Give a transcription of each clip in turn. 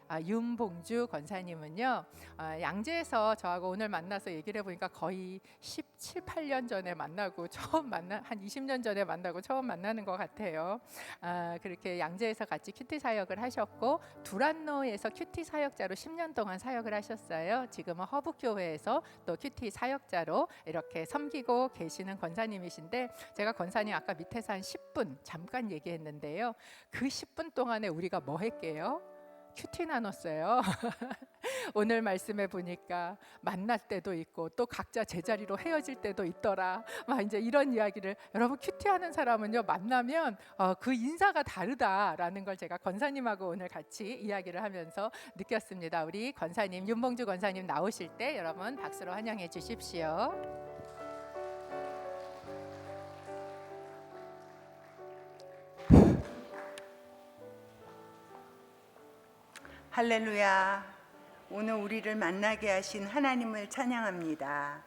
우리 윤봉주 권사님은요, 양재에서 저하고 오늘 만나서 얘기를 해보니까 거의 17, 8년 전에 만나고 한 20년 전에 만나고 처음 만나는 것 같아요. 그렇게 양재에서 같이 큐티 사역을 하셨고 두란노에서 큐티 사역자로 10년 동안 사역을 하셨어요. 지금은 허브교회에서 또 큐티 사역자로 이렇게 섬기고 계시는 권사님이신데, 제가 권사님 아까 밑에서 한 10분 잠깐 얘기했는데요. 그 10분 동안에 우리가 뭐 했게요? 큐티 나눴어요. 오늘 말씀해 보니까 만날 때도 있고 또 각자 제자리로 헤어질 때도 있더라. 막 이제 이런 이야기를, 여러분 큐티하는 사람은요 만나면 그 인사가 다르다라는 걸 제가 권사님하고 오늘 같이 이야기를 하면서 느꼈습니다. 우리 권사님 윤봉주 권사님 나오실 때 여러분 박수로 환영해 주십시오. 할렐루야. 오늘 우리를 만나게 하신 하나님을 찬양합니다.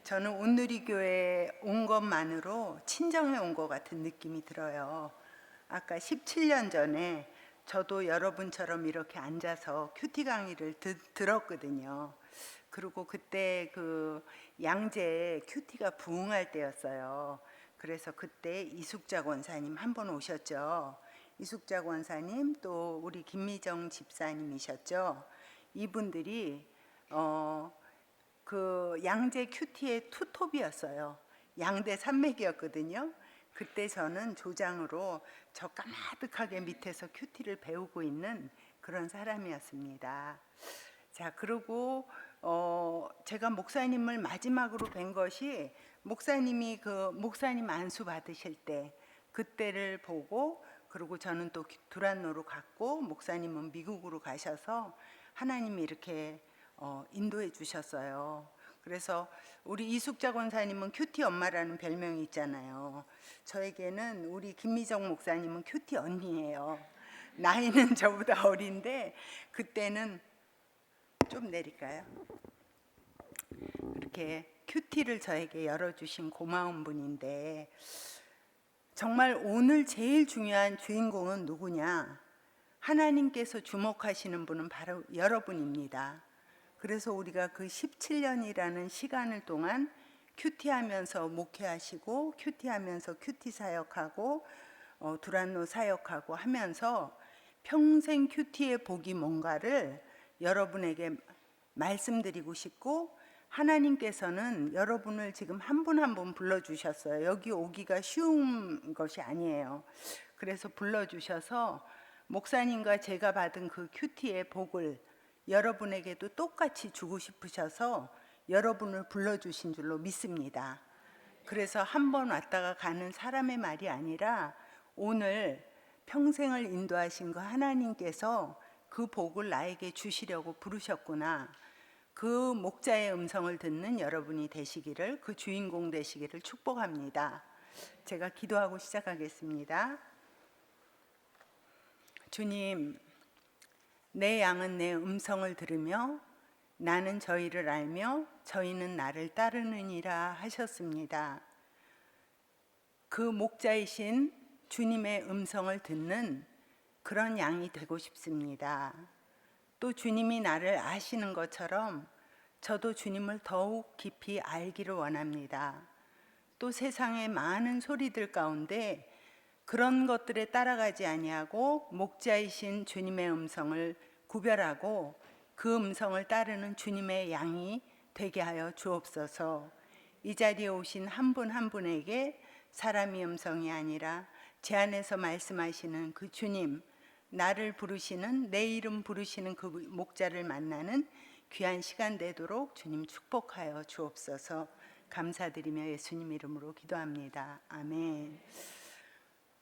저는 온누리교회에 온 것만으로 친정에 온 것 같은 느낌이 들어요. 아까 17년 전에 저도 여러분처럼 이렇게 앉아서 큐티 강의를 들었거든요. 그리고 그때 그 양재에 큐티가 부흥할 때였어요. 그래서 그때 이숙자 권사님 한 번 오셨죠. 이숙자 권사님, 또 우리 김미정 집사님이셨죠. 이분들이 그 양재 큐티의 투톱이었어요. 양대 산맥이었거든요. 그때 저는 조장으로 저 까마득하게 밑에서 큐티를 배우고 있는 그런 사람이었습니다. 자, 그리고 제가 목사님을 마지막으로 뵌 것이 목사님이 그 목사님 안수 받으실 때 그때를 보고, 그리고 저는 또 두란노로 갔고 목사님은 미국으로 가셔서 하나님이 이렇게 인도해 주셨어요. 그래서 우리 이숙자 권사님은 큐티 엄마라는 별명이 있잖아요. 저에게는 우리 김미정 목사님은 큐티 언니예요. 나이는 저보다 어린데 그때는 좀 내릴까요? 이렇게 큐티를 저에게 열어주신 고마운 분인데, 정말 오늘 제일 중요한 주인공은 누구냐? 하나님께서 주목하시는 분은 바로 여러분입니다. 그래서 우리가 그 17년이라는 시간을 동안 큐티하면서 목회하시고 큐티하면서 큐티 사역하고 두란노 사역하고 하면서 평생 큐티의 복이 뭔가를 여러분에게 말씀드리고 싶고, 하나님께서는 여러분을 지금 한 분 한 분 불러주셨어요. 여기 오기가 쉬운 것이 아니에요. 그래서 불러주셔서 목사님과 제가 받은 그 큐티의 복을 여러분에게도 똑같이 주고 싶으셔서 여러분을 불러주신 줄로 믿습니다. 그래서 한 번 왔다가 가는 사람의 말이 아니라 오늘 평생을 인도하신 그 하나님께서 그 복을 나에게 주시려고 부르셨구나. 그 목자의 음성을 듣는 여러분이 되시기를, 그 주인공 되시기를 축복합니다. 제가 기도하고 시작하겠습니다. 주님, 내 양은 내 음성을 들으며 나는 저희를 알며 저희는 나를 따르느니라 하셨습니다. 그 목자이신 주님의 음성을 듣는 그런 양이 되고 싶습니다. 또 주님이 나를 아시는 것처럼 저도 주님을 더욱 깊이 알기를 원합니다. 또 세상의 많은 소리들 가운데 그런 것들에 따라가지 아니하고 목자이신 주님의 음성을 구별하고 그 음성을 따르는 주님의 양이 되게 하여 주옵소서. 이 자리에 오신 한 분 한 분에게 사람의 음성이 아니라 제 안에서 말씀하시는 그 주님, 나를 부르시는, 내 이름 부르시는 그 목자를 만나는 귀한 시간 되도록 주님 축복하여 주옵소서. 감사드리며 예수님 이름으로 기도합니다. 아멘.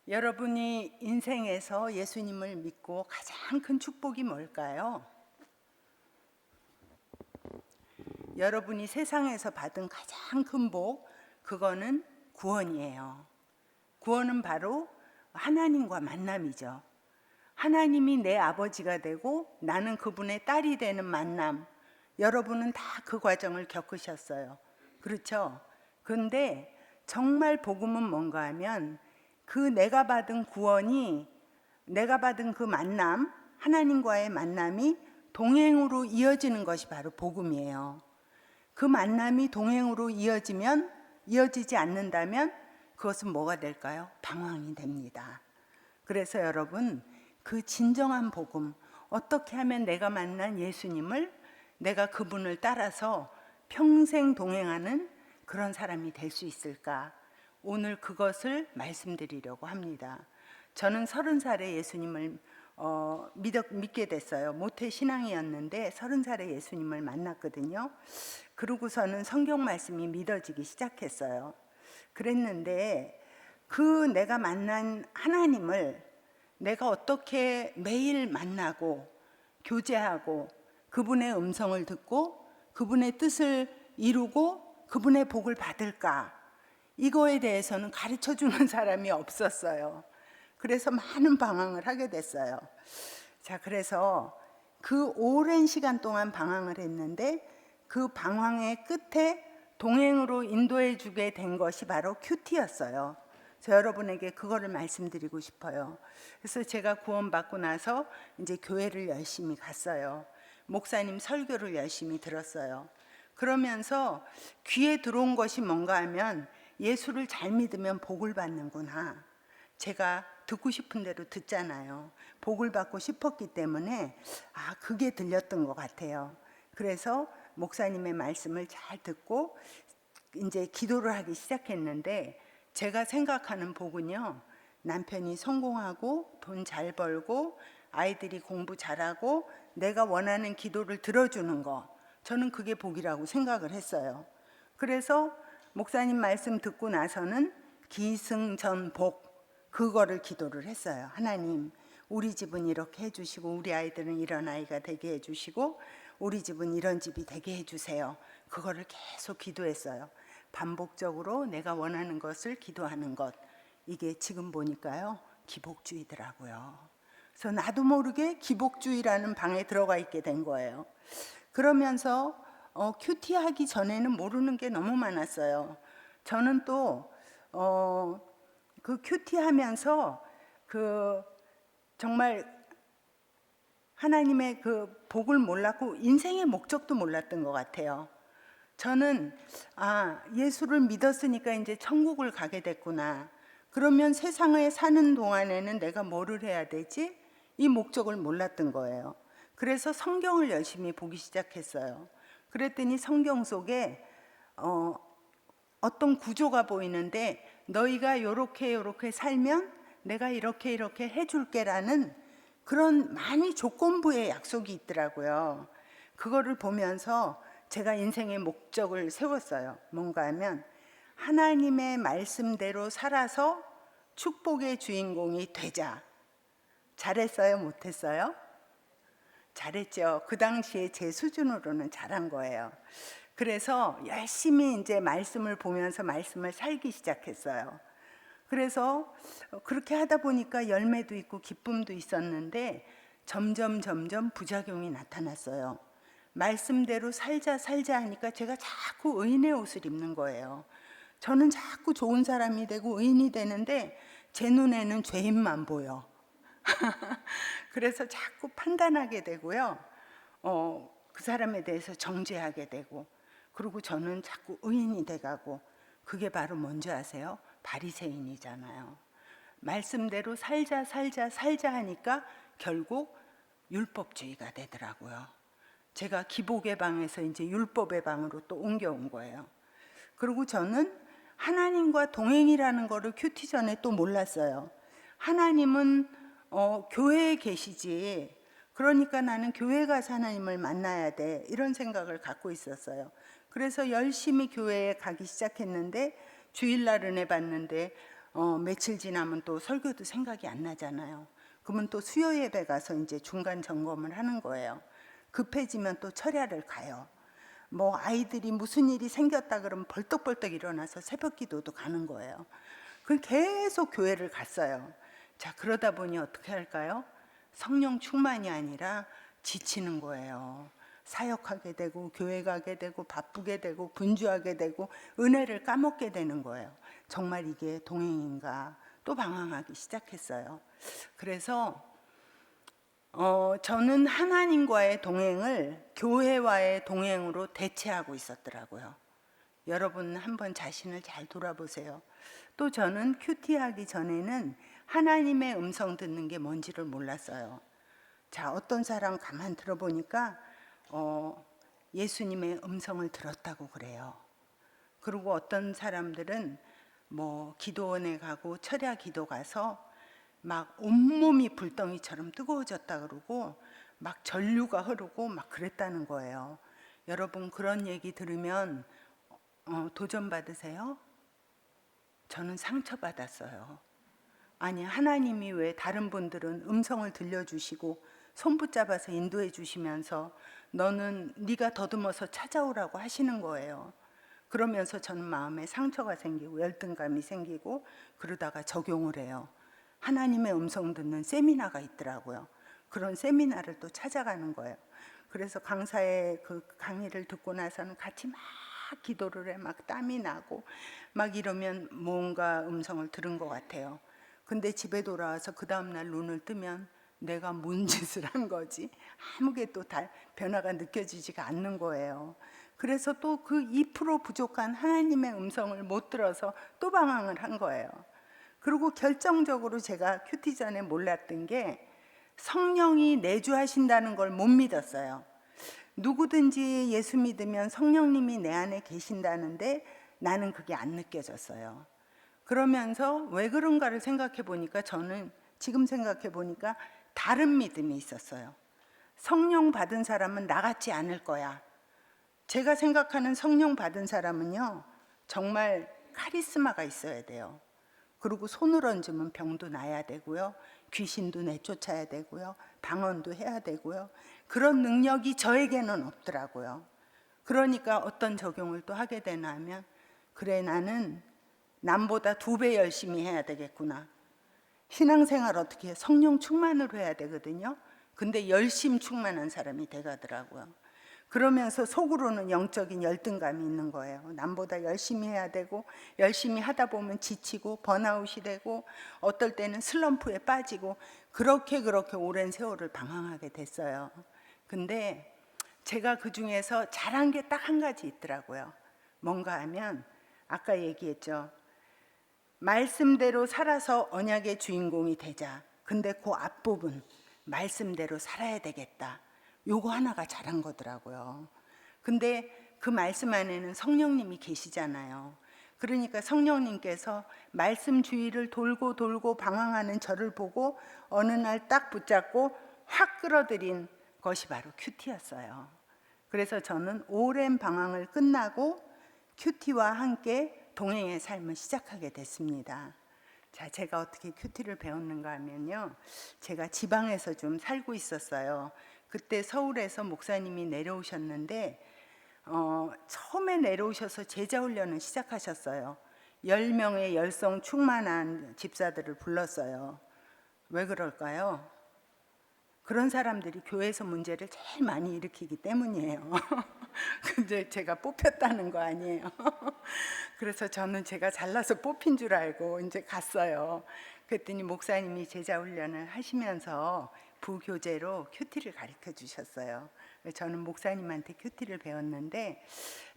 여러분이 인생에서 예수님을 믿고 가장 큰 축복이 뭘까요? 여러분이 세상에서 받은 가장 큰 복, 그거는 구원이에요. 구원은 바로 하나님과 만남이죠. 하나님이 내 아버지가 되고 나는 그분의 딸이 되는 만남, 여러분은 다 그 과정을 겪으셨어요. 그렇죠? 그런데 정말 복음은 뭔가 하면 그 내가 받은 구원이, 내가 받은 그 만남, 하나님과의 만남이 동행으로 이어지는 것이 바로 복음이에요. 그 만남이 동행으로 이어지지 않는다면 그것은 뭐가 될까요? 방황이 됩니다. 그래서 여러분, 그 진정한 복음, 어떻게 하면 내가 만난 예수님을, 내가 그분을 따라서 평생 동행하는 그런 사람이 될 수 있을까? 오늘 그것을 말씀드리려고 합니다. 저는 30살에 예수님을 믿게 됐어요. 모태 신앙이었는데 30살에 예수님을 만났거든요. 그러고서는 성경 말씀이 믿어지기 시작했어요. 그랬는데 그 내가 만난 하나님을 내가 어떻게 매일 만나고 교제하고 그분의 음성을 듣고 그분의 뜻을 이루고 그분의 복을 받을까? 이거에 대해서는 가르쳐 주는 사람이 없었어요. 그래서 많은 방황을 하게 됐어요. 자, 그래서 그 오랜 시간 동안 방황을 했는데 그 방황의 끝에 동행으로 인도해 주게 된 것이 바로 큐티였어요. 그래서 여러분에게 그거를 말씀드리고 싶어요. 그래서 제가 구원받고 나서 이제 교회를 열심히 갔어요. 목사님 설교를 열심히 들었어요. 그러면서 귀에 들어온 것이 뭔가 하면 예수를 잘 믿으면 복을 받는구나. 제가 듣고 싶은 대로 듣잖아요. 복을 받고 싶었기 때문에 그게 들렸던 것 같아요. 그래서 목사님의 말씀을 잘 듣고 이제 기도를 하기 시작했는데 제가 생각하는 복은요, 남편이 성공하고 돈 잘 벌고 아이들이 공부 잘하고 내가 원하는 기도를 들어주는 거, 저는 그게 복이라고 생각을 했어요. 그래서 목사님 말씀 듣고 나서는 기승전복, 그거를 기도를 했어요. 하나님, 우리 집은 이렇게 해주시고 우리 아이들은 이런 아이가 되게 해주시고 우리 집은 이런 집이 되게 해주세요. 그거를 계속 기도했어요. 반복적으로 내가 원하는 것을 기도하는 것, 이게 지금 보니까요, 기복주의더라고요. 그래서 나도 모르게 기복주의라는 방에 들어가 있게 된 거예요. 그러면서 큐티 하기 전에는 모르는 게 너무 많았어요. 저는 또 그 큐티 하면서 그 정말 하나님의 그 복을 몰랐고 인생의 목적도 몰랐던 것 같아요. 저는 예수를 믿었으니까 이제 천국을 가게 됐구나. 그러면 세상에 사는 동안에는 내가 뭐를 해야 되지? 이 목적을 몰랐던 거예요. 그래서 성경을 열심히 보기 시작했어요. 그랬더니 성경 속에 어떤 구조가 보이는데 너희가 이렇게 살면 내가 이렇게 해줄게라는 그런 많이 조건부의 약속이 있더라고요. 그거를 보면서 제가 인생의 목적을 세웠어요. 뭔가 하면 하나님의 말씀대로 살아서 축복의 주인공이 되자. 잘했어요? 못했어요? 잘했죠. 그 당시에 제 수준으로는 잘한 거예요. 그래서 열심히 이제 말씀을 보면서 말씀을 살기 시작했어요. 그래서 그렇게 하다 보니까 열매도 있고 기쁨도 있었는데 점점 부작용이 나타났어요. 말씀대로 살자 하니까 제가 자꾸 의인의 옷을 입는 거예요. 저는 자꾸 좋은 사람이 되고 의인이 되는데 제 눈에는 죄인만 보여. 그래서 자꾸 판단하게 되고요. 그 사람에 대해서 정죄하게 되고, 그리고 저는 자꾸 의인이 돼가고, 그게 바로 뭔지 아세요? 바리새인이잖아요. 말씀대로 살자 하니까 결국 율법주의가 되더라고요. 제가 기복의 방에서 이제 율법의 방으로 또 옮겨온 거예요. 그리고 저는 하나님과 동행이라는 거를 큐티 전에 또 몰랐어요. 하나님은 교회에 계시지, 그러니까 나는 교회 가서 하나님을 만나야 돼, 이런 생각을 갖고 있었어요. 그래서 열심히 교회에 가기 시작했는데 주일날 은혜 받는데 며칠 지나면 또 설교도 생각이 안 나잖아요. 그러면 또 수요 예배 가서 이제 중간 점검을 하는 거예요. 급해지면 또 철야를 가요. 뭐 아이들이 무슨 일이 생겼다 그러면 벌떡벌떡 일어나서 새벽 기도도 가는 거예요. 그 계속 교회를 갔어요. 자, 그러다 보니 어떻게 할까요? 성령 충만이 아니라 지치는 거예요. 사역하게 되고 교회 가게 되고 바쁘게 되고 분주하게 되고 은혜를 까먹게 되는 거예요. 정말 이게 동행인가? 또 방황하기 시작했어요. 그래서 저는 하나님과의 동행을 교회와의 동행으로 대체하고 있었더라고요. 여러분 한번 자신을 잘 돌아보세요. 또 저는 큐티하기 전에는 하나님의 음성 듣는 게 뭔지를 몰랐어요. 자, 어떤 사람 가만 들어보니까 예수님의 음성을 들었다고 그래요. 그리고 어떤 사람들은 뭐 기도원에 가고 철야 기도 가서 막 온몸이 불덩이처럼 뜨거워졌다 그러고 막 전류가 흐르고 막 그랬다는 거예요. 여러분 그런 얘기 들으면 도전 받으세요? 저는 상처받았어요. 아니 하나님이 왜 다른 분들은 음성을 들려주시고 손 붙잡아서 인도해 주시면서 너는 네가 더듬어서 찾아오라고 하시는 거예요. 그러면서 저는 마음에 상처가 생기고 열등감이 생기고 그러다가 적용을 해요. 하나님의 음성 듣는 세미나가 있더라고요. 그런 세미나를 또 찾아가는 거예요. 그래서 강사의 그 강의를 듣고 나서는 같이 막 기도를 해. 막 땀이 나고 막 이러면 뭔가 음성을 들은 것 같아요. 근데 집에 돌아와서 그 다음날 눈을 뜨면 내가 뭔 짓을 한 거지? 아무게 또 변화가 느껴지지가 않는 거예요. 그래서 또 그 2% 부족한 하나님의 음성을 못 들어서 또 방황을 한 거예요. 그리고 결정적으로 제가 큐티 전에 몰랐던 게 성령이 내주하신다는 걸 못 믿었어요. 누구든지 예수 믿으면 성령님이 내 안에 계신다는데 나는 그게 안 느껴졌어요. 그러면서 왜 그런가를 생각해 보니까 저는 지금 생각해 보니까 다른 믿음이 있었어요. 성령 받은 사람은 나같지 않을 거야. 제가 생각하는 성령 받은 사람은요, 정말 카리스마가 있어야 돼요. 그리고 손을 얹으면 병도 나야 되고요. 귀신도 내쫓아야 되고요. 방언도 해야 되고요. 그런 능력이 저에게는 없더라고요. 그러니까 어떤 적용을 또 하게 되나 하면 그래 나는 남보다 2배 열심히 해야 되겠구나. 신앙생활 어떻게 해? 성령 충만으로 해야 되거든요. 근데 열심 충만한 사람이 돼가더라고요. 그러면서 속으로는 영적인 열등감이 있는 거예요. 남보다 열심히 해야 되고 열심히 하다 보면 지치고 번아웃이 되고 어떨 때는 슬럼프에 빠지고 그렇게 오랜 세월을 방황하게 됐어요. 근데 제가 그 중에서 잘한 게 딱 한 가지 있더라고요. 뭔가 하면 아까 얘기했죠. 말씀대로 살아서 언약의 주인공이 되자. 근데 그 앞부분 말씀대로 살아야 되겠다. 요거 하나가 잘한 거더라고요. 근데 그 말씀 안에는 성령님이 계시잖아요. 그러니까 성령님께서 말씀 주위를 돌고 방황하는 저를 보고 어느 날 딱 붙잡고 확 끌어들인 것이 바로 큐티였어요. 그래서 저는 오랜 방황을 끝나고 큐티와 함께 동행의 삶을 시작하게 됐습니다. 자, 제가 어떻게 큐티를 배웠는가 하면요. 제가 지방에서 좀 살고 있었어요. 그때 서울에서 목사님이 내려오셨는데 처음에 내려오셔서 제자 훈련을 시작하셨어요. 10명의 열성 충만한 집사들을 불렀어요. 왜 그럴까요? 그런 사람들이 교회에서 문제를 제일 많이 일으키기 때문이에요. 근데 제가 뽑혔다는 거 아니에요. 그래서 저는 제가 잘나서 뽑힌 줄 알고 이제 갔어요. 그랬더니 목사님이 제자 훈련을 하시면서 부교재로 큐티를 가르쳐 주셨어요. 저는 목사님한테 큐티를 배웠는데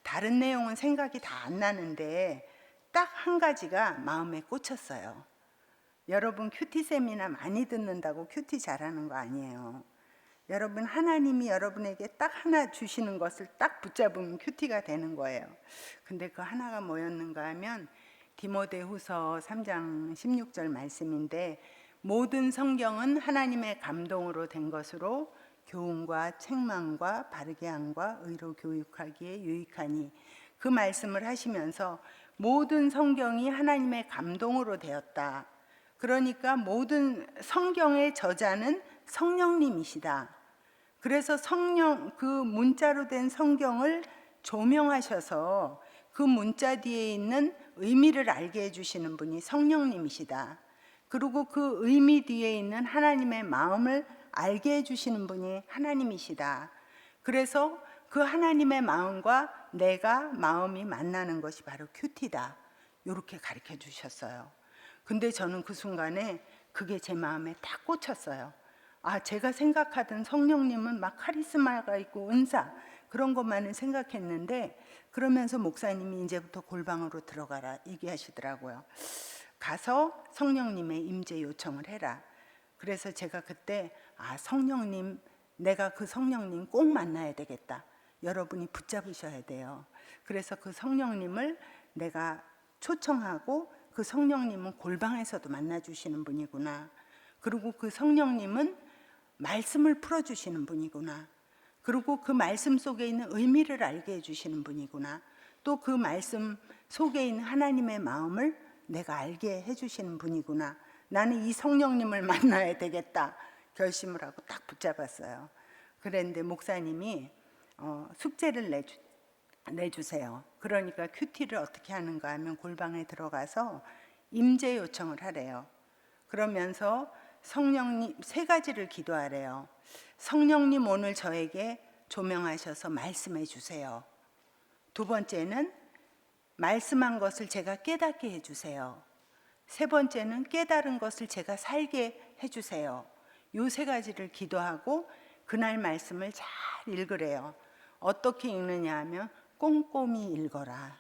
다른 내용은 생각이 다 안 나는데 딱 한 가지가 마음에 꽂혔어요. 여러분 큐티 세미나 많이 듣는다고 큐티 잘하는 거 아니에요. 여러분 하나님이 여러분에게 딱 하나 주시는 것을 딱 붙잡으면 큐티가 되는 거예요. 근데 그 하나가 뭐였는가 하면 디모데후서 3장 16절 말씀인데 모든 성경은 하나님의 감동으로 된 것으로 교훈과 책망과 바르게 함과 의로 교육하기에 유익하니 그 말씀을 하시면서 모든 성경이 하나님의 감동으로 되었다. 그러니까 모든 성경의 저자는 성령님이시다. 그래서 성령 그 문자로 된 성경을 조명하셔서 그 문자 뒤에 있는 의미를 알게 해주시는 분이 성령님이시다. 그리고 그 의미 뒤에 있는 하나님의 마음을 알게 해주시는 분이 하나님이시다. 그래서 그 하나님의 마음과 내가 마음이 만나는 것이 바로 큐티다. 이렇게 가르쳐 주셨어요. 근데 저는 그 순간에 그게 제 마음에 딱 꽂혔어요. 제가 생각하던 성령님은 막 카리스마가 있고 은사 그런 것만은 생각했는데, 그러면서 목사님이 이제부터 골방으로 들어가라 얘기하시더라고요. 가서 성령님의 임재 요청을 해라. 그래서 제가 그때 성령님, 내가 그 성령님 꼭 만나야 되겠다. 여러분이 붙잡으셔야 돼요. 그래서 그 성령님을 내가 초청하고, 그 성령님은 골방에서도 만나주시는 분이구나. 그리고 그 성령님은 말씀을 풀어주시는 분이구나. 그리고 그 말씀 속에 있는 의미를 알게 해주시는 분이구나. 또 그 말씀 속에 있는 하나님의 마음을 내가 알게 해주시는 분이구나. 나는 이 성령님을 만나야 되겠다 결심을 하고 딱 붙잡았어요. 그랬는데 목사님이 숙제를 내주세요. 그러니까 큐티를 어떻게 하는가 하면 골방에 들어가서 임재 요청을 하래요. 그러면서 성령님 3가지를 기도하래요. 성령님 오늘 저에게 조명하셔서 말씀해 주세요. 2번째는 말씀한 것을 제가 깨닫게 해주세요. 3번째는 깨달은 것을 제가 살게 해주세요. 요 3가지를 기도하고 그날 말씀을 잘 읽으래요. 어떻게 읽느냐 하면 꼼꼼히 읽어라,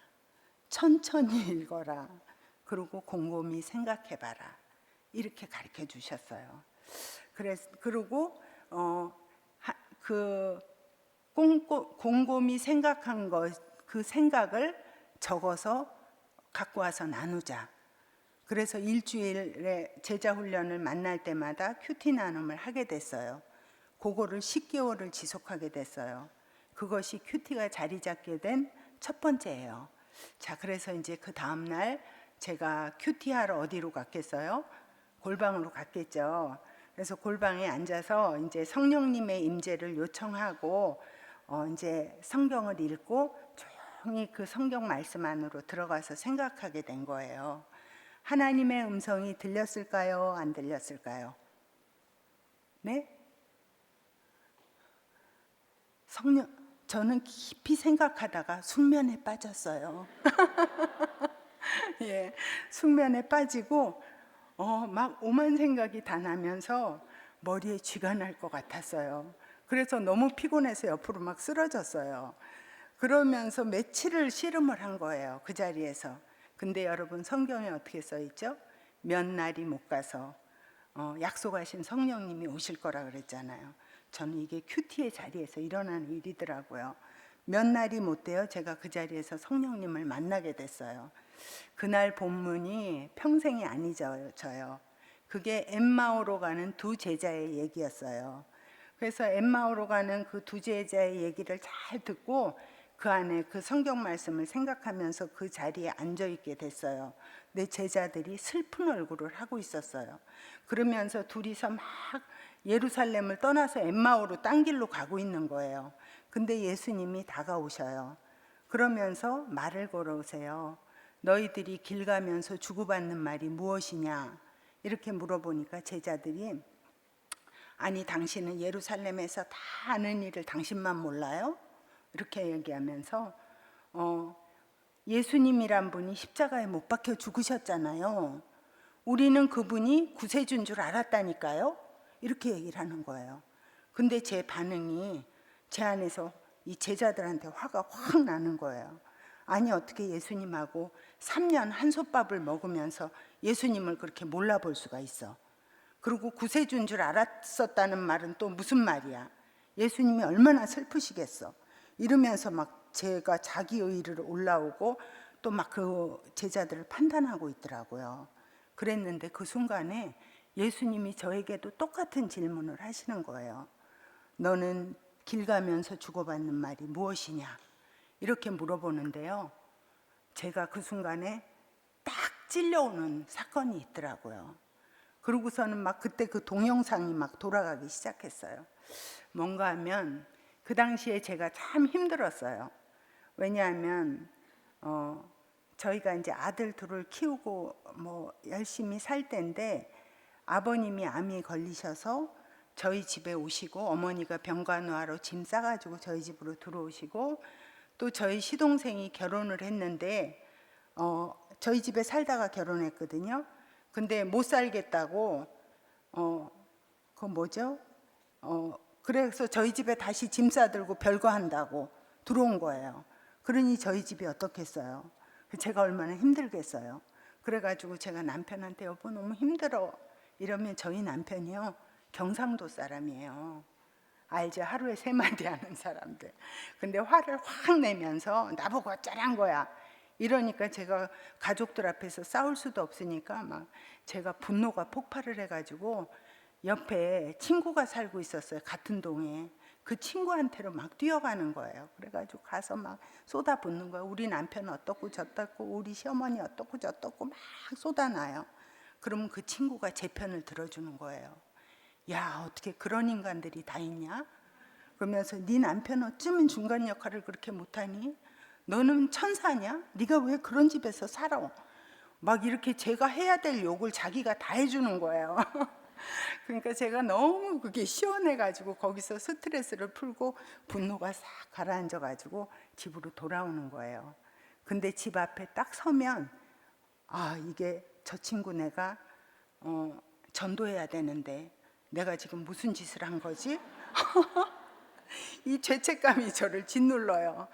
천천히 읽어라, 그리고 곰곰이 생각해봐라, 이렇게 가르쳐 주셨어요. 그리고 곰곰이 생각한 그 생각을 적어서 갖고 와서 나누자. 그래서 일주일에 제자 훈련을 만날 때마다 큐티 나눔을 하게 됐어요. 그거를 10개월을 지속하게 됐어요. 그것이 큐티가 자리 잡게 된 첫 번째예요. 자, 그래서 이제 그 다음 날 제가 큐티하러 어디로 갔겠어요? 골방으로 갔겠죠. 그래서 골방에 앉아서 이제 성령님의 임재를 요청하고 이제 성경을 읽고 조용히 그 성경 말씀 안으로 들어가서 생각하게 된 거예요. 하나님의 음성이 들렸을까요? 안 들렸을까요? 네? 저는 깊이 생각하다가 숙면에 빠졌어요. 예, 숙면에 빠지고 막 오만 생각이 다 나면서 머리에 쥐가 날 것 같았어요. 그래서 너무 피곤해서 옆으로 막 쓰러졌어요. 그러면서 며칠을 씨름을 한 거예요, 그 자리에서. 근데 여러분, 성경에 어떻게 써 있죠? 몇 날이 못 가서 약속하신 성령님이 오실 거라 그랬잖아요. 저는 이게 큐티의 자리에서 일어나는 일이더라고요. 몇 날이 못 돼요. 제가 그 자리에서 성령님을 만나게 됐어요. 그날 본문이 평생이 안 잊어져요. 그게 엠마오로 가는 2 제자의 얘기였어요. 그래서 엠마오로 가는 그 2 제자의 얘기를 잘 듣고 그 안에 그 성경 말씀을 생각하면서 그 자리에 앉아 있게 됐어요. 내 제자들이 슬픈 얼굴을 하고 있었어요. 그러면서 둘이서 막 예루살렘을 떠나서 엠마오로 딴 길로 가고 있는 거예요. 근데 예수님이 다가오셔요. 그러면서 말을 걸어오세요. 너희들이 길 가면서 주고받는 말이 무엇이냐? 이렇게 물어보니까 제자들이, 아니 당신은 예루살렘에서 다 아는 일을 당신만 몰라요? 이렇게 얘기하면서 예수님이란 분이 십자가에 못 박혀 죽으셨잖아요. 우리는 그분이 구세주인 줄 알았다니까요. 이렇게 얘기를 하는 거예요. 근데 제 반응이, 제 안에서 이 제자들한테 화가 확 나는 거예요. 아니 어떻게 예수님하고 3년 한솥밥을 먹으면서 예수님을 그렇게 몰라볼 수가 있어. 그리고 구세주인 줄 알았었다는 말은 또 무슨 말이야. 예수님이 얼마나 슬프시겠어. 이러면서 막 제가 자기 의의를 올라오고 또 막 그 제자들을 판단하고 있더라고요. 그랬는데 그 순간에 예수님이 저에게도 똑같은 질문을 하시는 거예요. 너는 길 가면서 주고받는 말이 무엇이냐? 이렇게 물어보는데요. 제가 그 순간에 딱 찔려오는 사건이 있더라고요. 그러고서는 막 그때 그 동영상이 막 돌아가기 시작했어요. 뭔가 하면 그 당시에 제가 참 힘들었어요. 왜냐하면 저희가 이제 아들 둘을 키우고 뭐 열심히 살 때인데 아버님이 암이 걸리셔서 저희 집에 오시고, 어머니가 병간호하러 짐 싸가지고 저희 집으로 들어오시고, 또 저희 시동생이 결혼을 했는데 저희 집에 살다가 결혼했거든요. 근데 못 살겠다고 그 뭐죠? 그래서 저희 집에 다시 짐 싸들고 별거 한다고 들어온 거예요. 그러니 저희 집이 어떻겠어요? 제가 얼마나 힘들겠어요. 그래가지고 제가 남편한테 여보 너무 힘들어 이러면 저희 남편이요 경상도 사람이에요. 알죠? 하루에 3마디 하는 사람들. 근데 화를 확 내면서 나보고 어쩌란 거야. 이러니까 제가 가족들 앞에서 싸울 수도 없으니까 막 제가 분노가 폭발을 해가지고 옆에 친구가 살고 있었어요. 같은 동에. 그 친구한테로 막 뛰어가는 거예요. 그래가지고 가서 막 쏟아붓는 거예요. 우리 남편 어떻고 저떻고 우리 시어머니 어떻고 저떻고 막 쏟아놔요. 그러면 그 친구가 제 편을 들어주는 거예요. 야 어떻게 그런 인간들이 다 있냐? 그러면서 네 남편 어쩌면 중간 역할을 그렇게 못하니? 너는 천사냐? 네가 왜 그런 집에서 살아? 막 이렇게 제가 해야 될 욕을 자기가 다 해주는 거예요. 그러니까 제가 너무 그게 시원해가지고 거기서 스트레스를 풀고 분노가 싹 가라앉아가지고 집으로 돌아오는 거예요. 근데 집 앞에 딱 서면 아 이게 저 친구 내가 전도해야 되는데 내가 지금 무슨 짓을 한 거지? 이 죄책감이 저를 짓눌러요.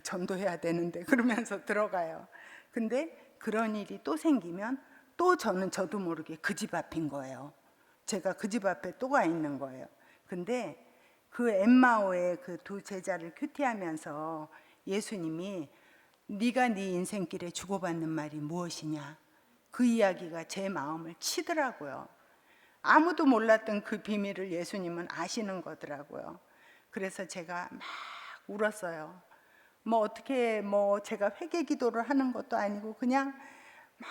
전도해야 되는데 그러면서 들어가요. 근데 그런 일이 또 생기면 또 저도 모르게 그 집 앞인 거예요. 제가 그 집 앞에 또 가 있는 거예요. 근데 그 엠마오의 그 두 제자를 큐티하면서 예수님이 네가 네 인생길에 주고받는 말이 무엇이냐? 그 이야기가 제 마음을 치더라고요. 아무도 몰랐던 그 비밀을 예수님은 아시는 거더라고요. 그래서 제가 막 울었어요. 뭐 어떻게 뭐 제가 회개 기도를 하는 것도 아니고 그냥 막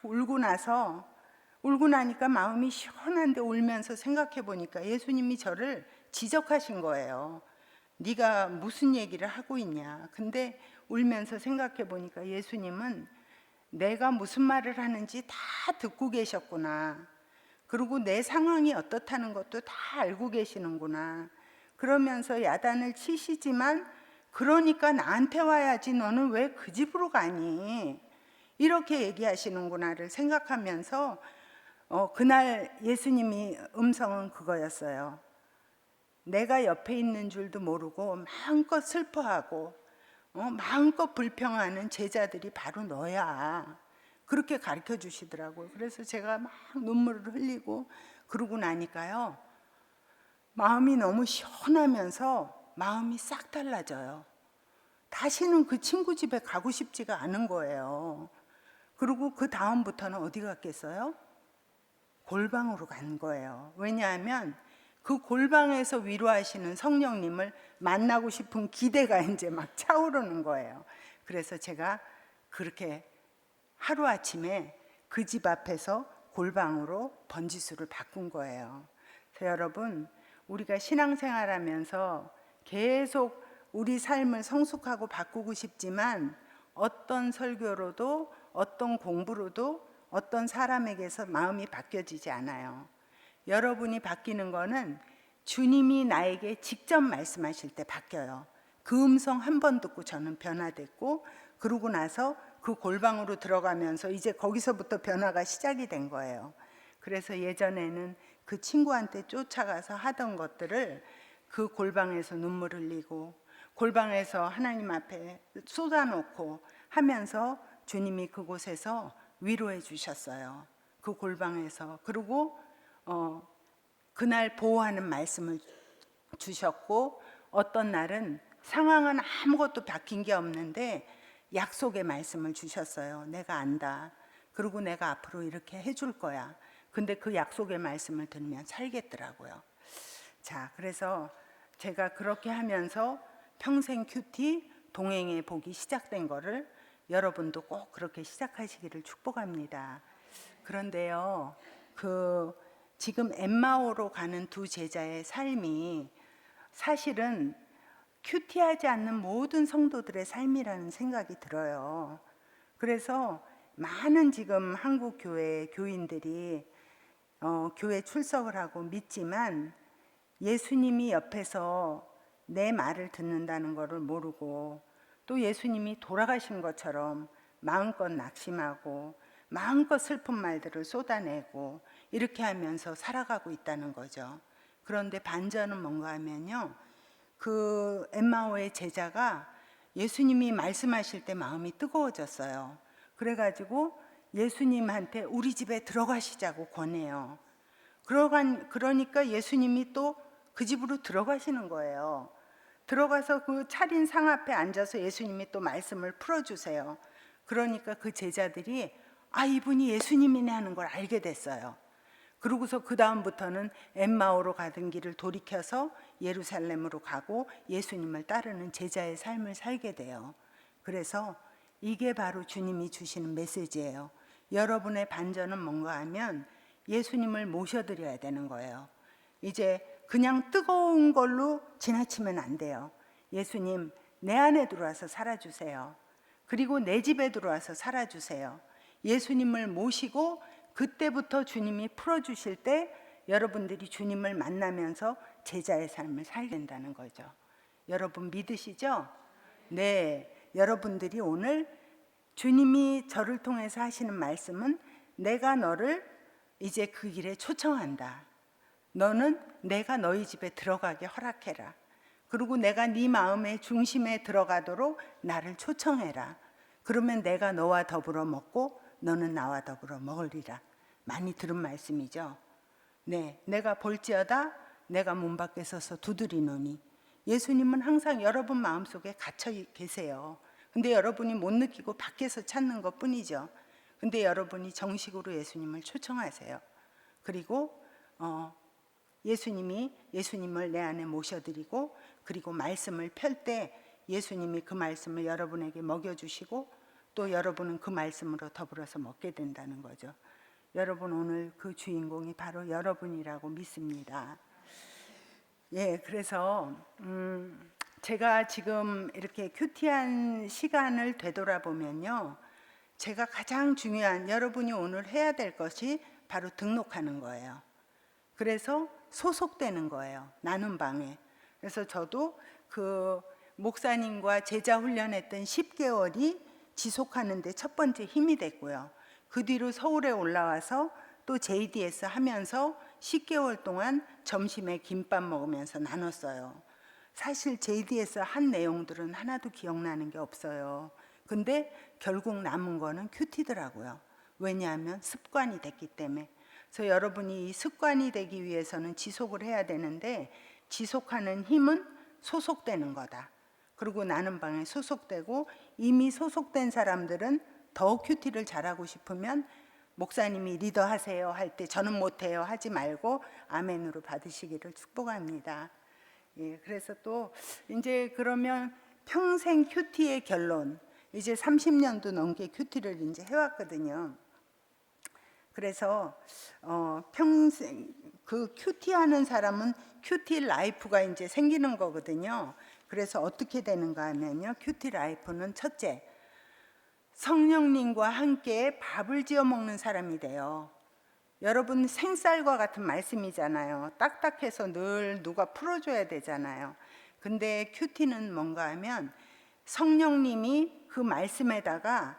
울고 나니까 마음이 시원한데 울면서 생각해 보니까 예수님이 저를 지적하신 거예요. 네가 무슨 얘기를 하고 있냐. 근데 울면서 생각해 보니까 예수님은 내가 무슨 말을 하는지 다 듣고 계셨구나. 그리고 내 상황이 어떻다는 것도 다 알고 계시는구나. 그러면서 야단을 치시지만 그러니까 나한테 와야지 너는 왜 그 집으로 가니? 이렇게 얘기하시는구나를 생각하면서 그날 예수님이 음성은 그거였어요. 내가 옆에 있는 줄도 모르고 마음껏 슬퍼하고 마음껏 불평하는 제자들이 바로 너야. 그렇게 가르쳐 주시더라고요. 그래서 제가 막 눈물을 흘리고 그러고 나니까요. 마음이 너무 시원하면서 마음이 싹 달라져요. 다시는 그 친구 집에 가고 싶지가 않은 거예요. 그리고 그 다음부터는 어디 갔겠어요? 골방으로 간 거예요. 왜냐하면 그 골방에서 위로하시는 성령님을 만나고 싶은 기대가 이제 막 차오르는 거예요. 그래서 제가 그렇게 하루아침에 그 집 앞에서 골방으로 번지수를 바꾼 거예요. 그래서 여러분, 우리가 신앙생활하면서 계속 우리 삶을 성숙하고 바꾸고 싶지만 어떤 설교로도 어떤 공부로도 어떤 사람에게서 마음이 바뀌어지지 않아요. 여러분이 바뀌는 거는 주님이 나에게 직접 말씀하실 때 바뀌어요. 그 음성 한 번 듣고 저는 변화됐고 그러고 나서 그 골방으로 들어가면서 이제 거기서부터 변화가 시작이 된 거예요. 그래서 예전에는 그 친구한테 쫓아가서 하던 것들을 그 골방에서 눈물 흘리고 골방에서 하나님 앞에 쏟아놓고 하면서 주님이 그곳에서 위로해 주셨어요. 그 골방에서. 그리고 그날 보호하는 말씀을 주셨고 어떤 날은 상황은 아무것도 바뀐 게 없는데 약속의 말씀을 주셨어요. 내가 안다. 그리고 내가 앞으로 이렇게 해줄 거야. 근데 그 약속의 말씀을 들으면 살겠더라고요. 자, 그래서 제가 그렇게 하면서 평생 큐티 동행의 복이 시작된 거를 여러분도 꼭 그렇게 시작하시기를 축복합니다. 그런데요, 지금 엠마오로 가는 두 제자의 삶이 사실은 큐티하지 않는 모든 성도들의 삶이라는 생각이 들어요. 그래서 많은 지금 한국 교회 교인들이 교회 출석을 하고 믿지만 예수님이 옆에서 내 말을 듣는다는 것을 모르고 또 예수님이 돌아가신 것처럼 마음껏 낙심하고 마음껏 슬픈 말들을 쏟아내고 이렇게 하면서 살아가고 있다는 거죠. 그런데 반전은 뭔가 하면요, 그 엠마오의 제자가 예수님이 말씀하실 때 마음이 뜨거워졌어요. 그래가지고 예수님한테 우리 집에 들어가시자고 권해요. 그러니까 예수님이 또 그 집으로 들어가시는 거예요. 들어가서 그 차린 상 앞에 앉아서 예수님이 또 말씀을 풀어주세요. 그러니까 그 제자들이 아, 이분이 예수님이네 하는 걸 알게 됐어요. 그러고서 그 다음부터는 엠마오로 가던 길을 돌이켜서 예루살렘으로 가고 예수님을 따르는 제자의 삶을 살게 돼요. 그래서 이게 바로 주님이 주시는 메시지예요. 여러분의 반전은 뭔가 하면 예수님을 모셔드려야 되는 거예요. 이제 그냥 뜨거운 걸로 지나치면 안 돼요. 예수님, 내 안에 들어와서 살아주세요. 그리고 내 집에 들어와서 살아주세요. 예수님을 모시고 그때부터 주님이 풀어주실 때 여러분들이 주님을 만나면서 제자의 삶을 살게 된다는 거죠. 여러분 믿으시죠? 네, 여러분들이 오늘 주님이 저를 통해서 하시는 말씀은 내가 너를 이제 그 길에 초청한다. 너는 내가 너희 집에 들어가게 허락해라. 그리고 내가 네 마음의 중심에 들어가도록 나를 초청해라. 그러면 내가 너와 더불어 먹고 너는 나와 더불어 먹으리라. 많이 들은 말씀이죠. 네, 내가 볼지어다 내가 문 밖에 서서 두드리노니. 예수님은 항상 여러분 마음속에 갇혀 계세요. 근데 여러분이 못 느끼고 밖에서 찾는 것 뿐이죠. 근데 여러분이 정식으로 예수님을 초청하세요. 그리고 예수님을 내 안에 모셔드리고 그리고 말씀을 펼 때 예수님이 그 말씀을 여러분에게 먹여주시고 또 여러분은 그 말씀으로 더불어서 먹게 된다는 거죠. 여러분 오늘 그 주인공이 바로 여러분이라고 믿습니다. 예, 그래서 제가 지금 이렇게 큐티한 시간을 되돌아보면요, 제가 가장 중요한 여러분이 오늘 해야 될 것이 바로 등록하는 거예요. 그래서 소속되는 거예요. 나눔방에. 그래서 저도 그 목사님과 제자 훈련했던 10개월이 지속하는데 첫 번째 힘이 됐고요. 그 뒤로 서울에 올라와서 또 JDS 하면서 10개월 동안 점심에 김밥 먹으면서 나눴어요. 사실 JDS 한 내용들은 하나도 기억나는 게 없어요. 근데 결국 남은 거는 큐티더라고요. 왜냐하면 습관이 됐기 때문에. 그래서 여러분이 이 습관이 되기 위해서는 지속을 해야 되는데 지속하는 힘은 소속되는 거다. 그리고 나는 방에 소속되고 이미 소속된 사람들은 더 큐티를 잘하고 싶으면 목사님이 리더하세요 할 때 저는 못해요 하지 말고 아멘으로 받으시기를 축복합니다. 예, 그래서 또 이제 그러면 평생 큐티의 결론, 이제 30년도 넘게 큐티를 이제 해왔거든요. 그래서 평생 그 큐티하는 사람은 큐티 라이프가 이제 생기는 거거든요. 그래서 어떻게 되는가 하면요, 큐티 라이프는 첫째, 성령님과 함께 밥을 지어 먹는 사람이 돼요. 여러분 생쌀과 같은 말씀이잖아요. 딱딱해서 늘 누가 풀어줘야 되잖아요. 근데 큐티는 뭔가 하면 성령님이 그 말씀에다가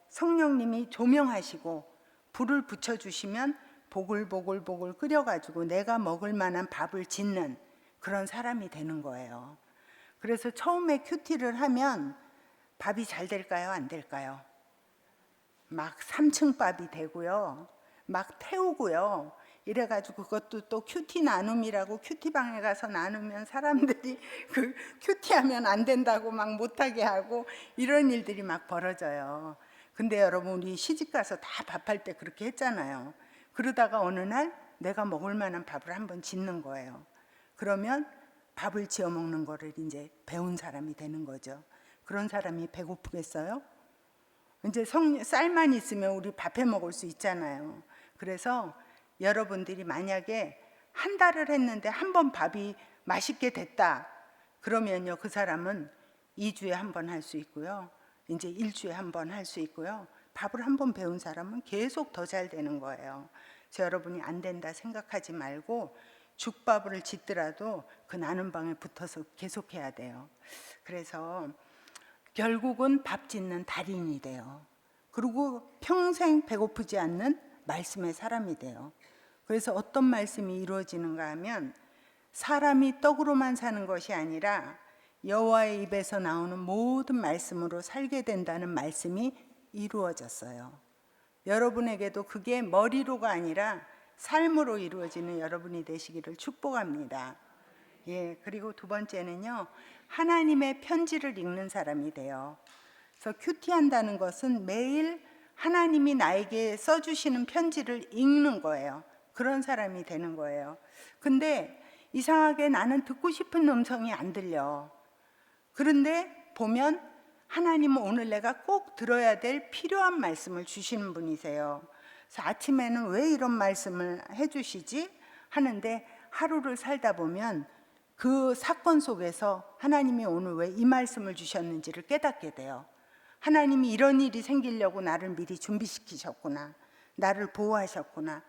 성령님이 조명하시고 불을 붙여주시면 보글보글 끓여가지고 내가 먹을 만한 밥을 짓는 그런 사람이 되는 거예요. 그래서 처음에 큐티를 하면 밥이 잘 될까요? 안 될까요? 막 3층 밥이 되고요. 막 태우고요. 이래가지고 그것도 또 큐티 나눔이라고 큐티방에 가서 나누면 사람들이 그 큐티하면 안 된다고 막 못하게 하고 이런 일들이 막 벌어져요. 근데 여러분 우리 시집가서 다 밥할 때 그렇게 했잖아요. 그러다가 어느 날 내가 먹을 만한 밥을 한번 짓는 거예요. 그러면 밥을 지어 먹는 거를 이제 배운 사람이 되는 거죠. 그런 사람이 배고프겠어요? 이제 쌀만 있으면 우리 밥해 먹을 수 있잖아요. 그래서 여러분들이 만약에 한 달을 했는데 한 번 밥이 맛있게 됐다 그러면요, 그 사람은 2주에 한 번 할 수 있고요, 이제 1주에 한 번 할 수 있고요, 밥을 한 번 배운 사람은 계속 더 잘 되는 거예요. 그래서 여러분이 안 된다 생각하지 말고 죽밥을 짓더라도 그 나눔 방에 붙어서 계속해야 돼요. 그래서 결국은 밥 짓는 달인이 돼요. 그리고 평생 배고프지 않는 말씀의 사람이 돼요. 그래서 어떤 말씀이 이루어지는가 하면 사람이 떡으로만 사는 것이 아니라 여호와의 입에서 나오는 모든 말씀으로 살게 된다는 말씀이 이루어졌어요. 여러분에게도 그게 머리로가 아니라 삶으로 이루어지는 여러분이 되시기를 축복합니다. 예, 그리고 두 번째는요, 하나님의 편지를 읽는 사람이 돼요. 그래서 큐티한다는 것은 매일 하나님이 나에게 써주시는 편지를 읽는 거예요. 그런 사람이 되는 거예요. 근데 이상하게 나는 듣고 싶은 음성이 안 들려. 그런데 보면 하나님은 오늘 내가 꼭 들어야 될 필요한 말씀을 주시는 분이세요. 그래서 아침에는 왜 이런 말씀을 해주시지? 하는데 하루를 살다 보면 그 사건 속에서 하나님이 오늘 왜 이 말씀을 주셨는지를 깨닫게 돼요. 하나님이 이런 일이 생기려고 나를 미리 준비시키셨구나. 나를 보호하셨구나.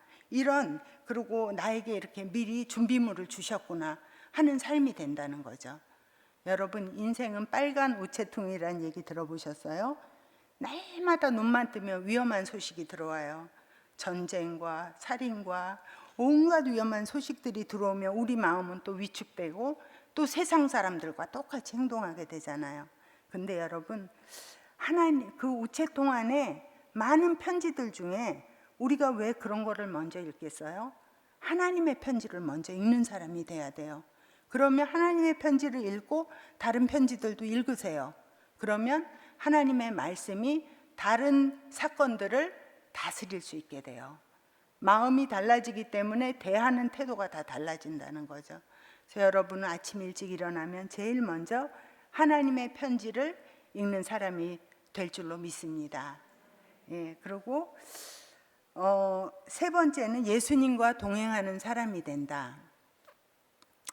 그리고 나에게 이렇게 미리 준비물을 주셨구나 하는 삶이 된다는 거죠. 여러분, 인생은 빨간 우체통이라는 얘기 들어보셨어요? 날마다 눈만 뜨면 위험한 소식이 들어와요. 전쟁과 살인과 온갖 위험한 소식들이 들어오면 우리 마음은 또 위축되고 또 세상 사람들과 똑같이 행동하게 되잖아요. 근데 여러분, 하나님 그 우체통 안에 많은 편지들 중에 우리가 왜 그런 거를 먼저 읽겠어요? 하나님의 편지를 먼저 읽는 사람이 돼야 돼요. 그러면 하나님의 편지를 읽고 다른 편지들도 읽으세요. 그러면 하나님의 말씀이 다른 사건들을 다스릴 수 있게 돼요. 마음이 달라지기 때문에 대하는 태도가 다 달라진다는 거죠. 그래서 여러분은 아침 일찍 일어나면 제일 먼저 하나님의 편지를 읽는 사람이 될 줄로 믿습니다. 예, 그리고 세 번째는 예수님과 동행하는 사람이 된다.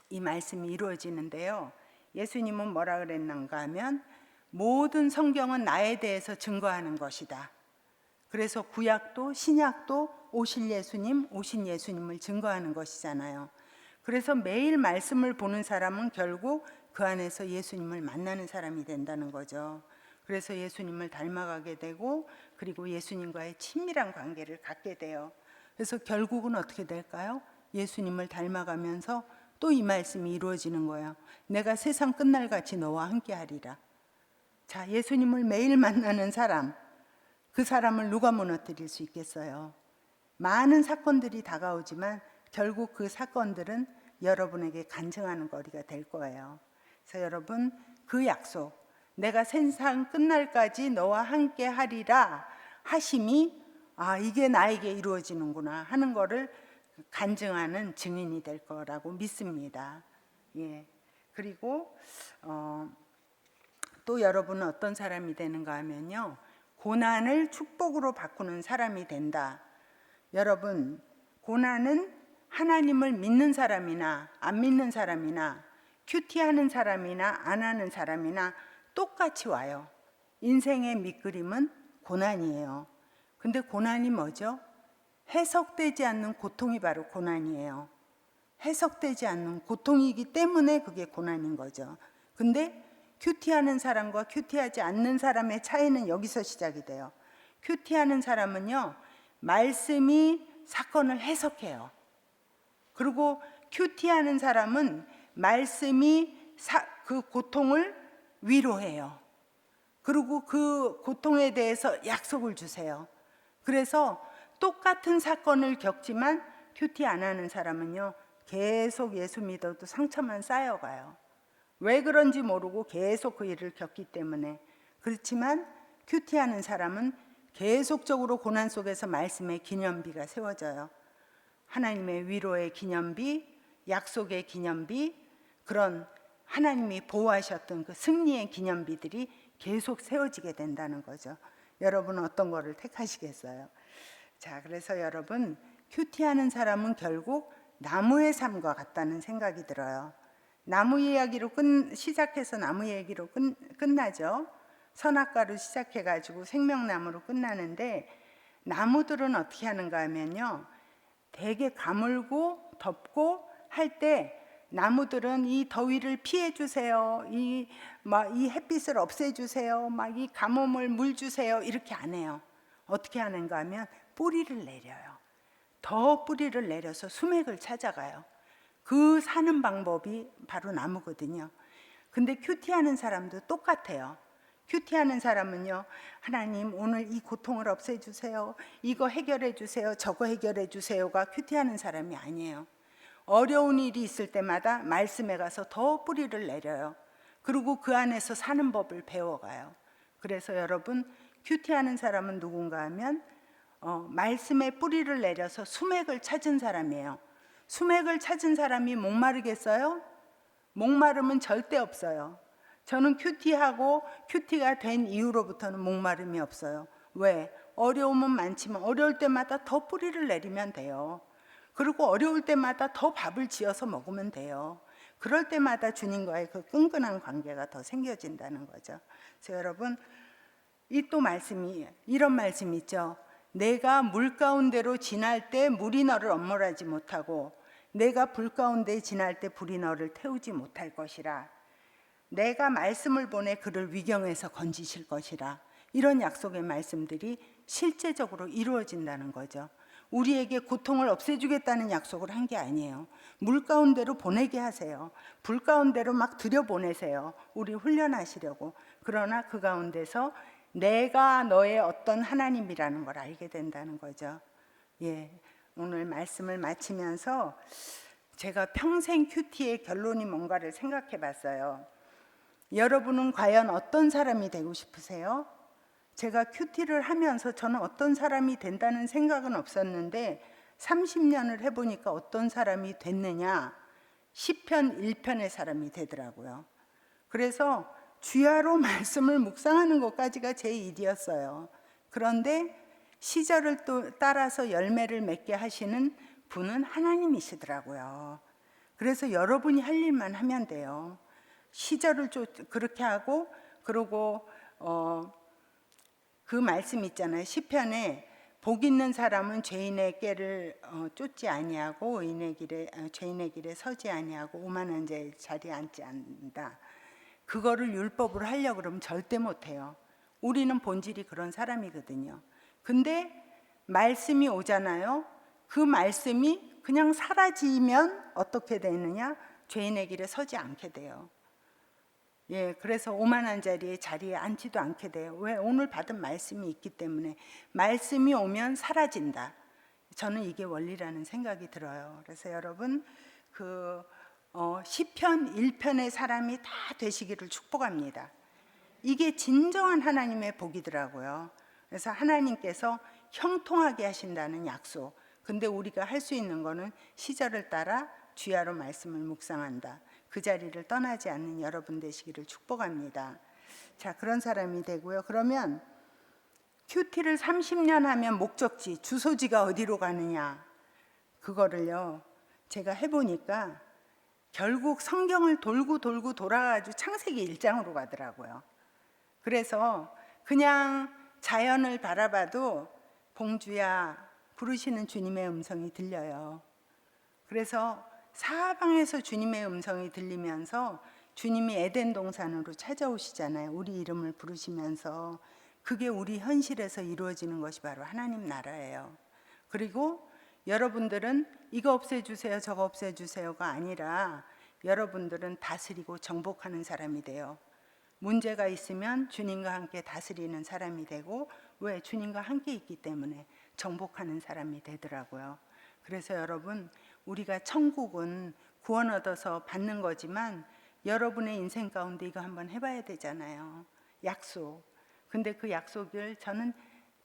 이 말씀이 이루어지는데요. 예수님은 뭐라 그랬는가 하면 모든 성경은 나에 대해서 증거하는 것이다. 그래서 구약도 신약도 오신 예수님을 증거하는 것이잖아요. 그래서 매일 말씀을 보는 사람은 결국 그 안에서 예수님을 만나는 사람이 된다는 거죠. 그래서 예수님을 닮아가게 되고 그리고 예수님과의 친밀한 관계를 갖게 돼요. 그래서 결국은 어떻게 될까요? 예수님을 닮아가면서 또 이 말씀이 이루어지는 거예요. 내가 세상 끝날같이 너와 함께하리라. 자, 예수님을 매일 만나는 사람, 그 사람을 누가 무너뜨릴 수 있겠어요? 많은 사건들이 다가오지만 결국 그 사건들은 여러분에게 간증하는 거리가 될 거예요. 그래서 여러분, 그 약속, 내가 세상 끝날까지 너와 함께 하리라 하심이 이게 나에게 이루어지는구나 하는 거를 간증하는 증인이 될 거라고 믿습니다. 예. 그리고 또 여러분은 어떤 사람이 되는가 하면요, 고난을 축복으로 바꾸는 사람이 된다. 여러분, 고난은 하나님을 믿는 사람이나 안 믿는 사람이나 큐티하는 사람이나 안 하는 사람이나 똑같이 와요. 인생의 밑그림은 고난이에요. 근데 고난이 뭐죠? 해석되지 않는 고통이 바로 고난이에요. 해석되지 않는 고통이기 때문에 그게 고난인 거죠. 근데 큐티하는 사람과 큐티하지 않는 사람의 차이는 여기서 시작이 돼요. 큐티하는 사람은요, 말씀이 사건을 해석해요. 그리고 큐티하는 사람은 말씀이 그 고통을 위로해요. 그리고 그 고통에 대해서 약속을 주세요. 그래서 똑같은 사건을 겪지만 큐티 안 하는 사람은요, 계속 예수 믿어도 상처만 쌓여가요. 왜 그런지 모르고 계속 그 일을 겪기 때문에. 그렇지만 큐티하는 사람은 계속적으로 고난 속에서 말씀의 기념비가 세워져요. 하나님의 위로의 기념비, 약속의 기념비, 그런 하나님이 보호하셨던 그 승리의 기념비들이 계속 세워지게 된다는 거죠. 여러분은 어떤 거를 택하시겠어요? 자, 그래서 여러분, 큐티하는 사람은 결국 나무의 삶과 같다는 생각이 들어요. 나무 이야기로 시작해서 나무 얘기로 끝나죠. 선악과로 시작해가지고 생명나무로 끝나는데, 나무들은 어떻게 하는가 하면요, 되게 가물고 덥고 할 때 나무들은 이 더위를 피해 주세요, 이 햇빛을 없애 주세요, 이 가뭄을 물 주세요, 이렇게 안 해요. 어떻게 하는가 하면 뿌리를 내려요. 더 뿌리를 내려서 수맥을 찾아가요. 그 사는 방법이 바로 나무거든요. 근데 큐티하는 사람도 똑같아요. 큐티하는 사람은요, 하나님 오늘 이 고통을 없애주세요, 이거 해결해주세요, 저거 해결해주세요가 큐티하는 사람이 아니에요. 어려운 일이 있을 때마다 말씀에 가서 더 뿌리를 내려요. 그리고 그 안에서 사는 법을 배워가요. 그래서 여러분, 큐티하는 사람은 누군가 하면 말씀에 뿌리를 내려서 수맥을 찾은 사람이에요. 수맥을 찾은 사람이 목마르겠어요? 목마름은 절대 없어요. 저는 큐티하고 큐티가 된 이후로부터는 목마름이 없어요. 왜? 어려움은 많지만 어려울 때마다 더 뿌리를 내리면 돼요. 그리고 어려울 때마다 더 밥을 지어서 먹으면 돼요. 그럴 때마다 주님과의 그 끈끈한 관계가 더 생겨진다는 거죠. 그래서 여러분, 이런 말씀이 있죠. 내가 물 가운데로 지날 때 물이 너를 엄몰하지 못하고 내가 불 가운데 지날 때 불이 너를 태우지 못할 것이라. 내가 말씀을 보내 그를 위경에서 건지실 것이라. 이런 약속의 말씀들이 실제적으로 이루어진다는 거죠. 우리에게 고통을 없애주겠다는 약속을 한 게 아니에요. 물 가운데로 보내게 하세요. 불 가운데로 막 들여보내세요. 우리 훈련하시려고. 그러나 그 가운데서 내가 너의 어떤 하나님이라는 걸 알게 된다는 거죠. 예, 오늘 말씀을 마치면서 제가 평생 큐티의 결론이 뭔가를 생각해 봤어요. 여러분은 과연 어떤 사람이 되고 싶으세요? 제가 큐티를 하면서 저는 어떤 사람이 된다는 생각은 없었는데 30년을 해보니까 어떤 사람이 됐느냐? 시편 1편의 사람이 되더라고요. 그래서 주야로 말씀을 묵상하는 것까지가 제 일이었어요. 그런데 시절을 또 따라서 열매를 맺게 하시는 분은 하나님이시더라고요. 그래서 여러분이 할 일만 하면 돼요. 시절을 그렇게 하고, 그리고 그 말씀 있잖아요. 시편에 복 있는 사람은 죄인의 꾀를 쫓지 아니하고 죄인의 길에 서지 아니하고 오만한 자의 자리에 앉지 않는다. 그거를 율법으로 하려고 그러면 절대 못해요. 우리는 본질이 그런 사람이거든요. 근데 말씀이 오잖아요. 그 말씀이 그냥 사라지면 어떻게 되느냐? 죄인의 길에 서지 않게 돼요. 예, 그래서 오만한 자리에 앉지도 않게 돼요. 왜? 오늘 받은 말씀이 있기 때문에. 말씀이 오면 사라진다. 저는 이게 원리라는 생각이 들어요. 그래서 여러분, 시편 1편의 사람이 다 되시기를 축복합니다. 이게 진정한 하나님의 복이더라고요. 그래서 하나님께서 형통하게 하신다는 약속. 근데 우리가 할 수 있는 거는 시절을 따라 주야로 말씀을 묵상한다. 그 자리를 떠나지 않는 여러분 되시기를 축복합니다. 자, 그런 사람이 되고요. 그러면 큐티를 30년 하면 목적지, 주소지가 어디로 가느냐? 그거를요, 제가 해보니까 결국 성경을 돌고 돌아가지고 창세기 1장으로 가더라고요. 그래서 그냥 자연을 바라봐도 봉주야 부르시는 주님의 음성이 들려요. 그래서 사방에서 주님의 음성이 들리면서 주님이 에덴 동산으로 찾아오시잖아요. 우리 이름을 부르시면서. 그게 우리 현실에서 이루어지는 것이 바로 하나님 나라예요. 그리고 여러분들은 이거 없애주세요, 저거 없애주세요가 아니라 여러분들은 다스리고 정복하는 사람이 돼요. 문제가 있으면 주님과 함께 다스리는 사람이 되고, 왜? 주님과 함께 있기 때문에 정복하는 사람이 되더라고요. 그래서 여러분, 우리가 천국은 구원 얻어서 받는 거지만 여러분의 인생 가운데 이거 한번 해봐야 되잖아요. 약속. 근데 그 약속을 저는